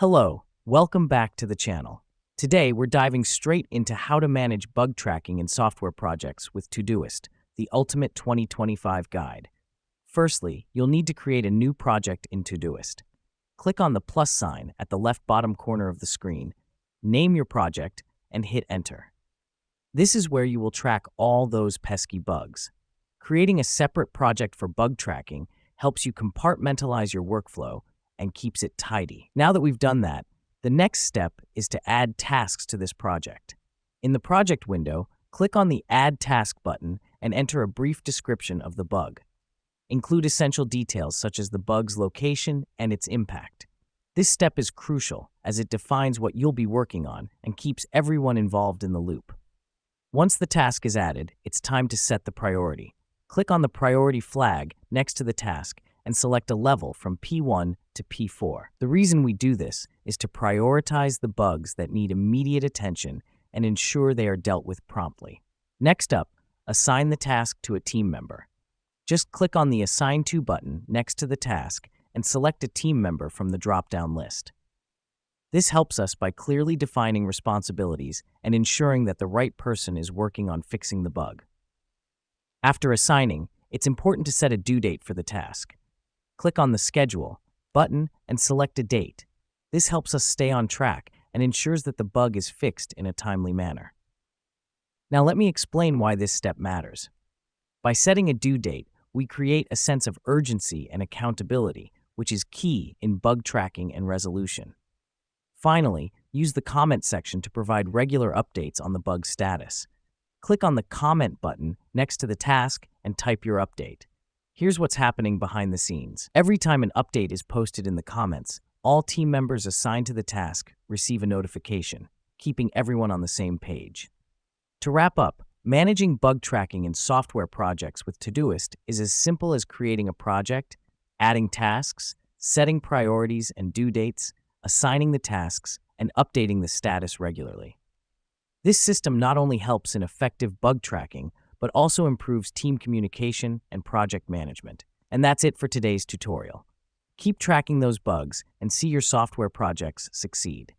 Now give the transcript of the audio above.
Hello, welcome back to the channel. Today, we're diving straight into how to manage bug tracking in software projects with Todoist, the ultimate 2025 guide. Firstly, you'll need to create a new project in Todoist. Click on the plus sign at the left bottom corner of the screen, name your project, and hit enter. This is where you will track all those pesky bugs. Creating a separate project for bug tracking helps you compartmentalize your workflow and keeps it tidy. Now that we've done that, the next step is to add tasks to this project. In the project window, click on the Add Task button and enter a brief description of the bug. Include essential details such as the bug's location and its impact. This step is crucial as it defines what you'll be working on and keeps everyone involved in the loop. Once the task is added, it's time to set the priority. Click on the priority flag next to the task and select a level from P1 to P4. The reason we do this is to prioritize the bugs that need immediate attention and ensure they are dealt with promptly. Next up, assign the task to a team member. Just click on the Assign To button next to the task and select a team member from the drop-down list. This helps us by clearly defining responsibilities and ensuring that the right person is working on fixing the bug. After assigning, it's important to set a due date for the task. Click on the Schedule button and select a date. This helps us stay on track and ensures that the bug is fixed in a timely manner. Now let me explain why this step matters. By setting a due date, we create a sense of urgency and accountability, which is key in bug tracking and resolution. Finally, use the comment section to provide regular updates on the bug status. Click on the Comment button next to the task and type your update. Here's what's happening behind the scenes. Every time an update is posted in the comments, all team members assigned to the task receive a notification, keeping everyone on the same page. To wrap up, managing bug tracking in software projects with Todoist is as simple as creating a project, adding tasks, setting priorities and due dates, assigning the tasks, and updating the status regularly. This system not only helps in effective bug tracking, but also improves team communication and project management. And that's it for today's tutorial. Keep tracking those bugs and see your software projects succeed.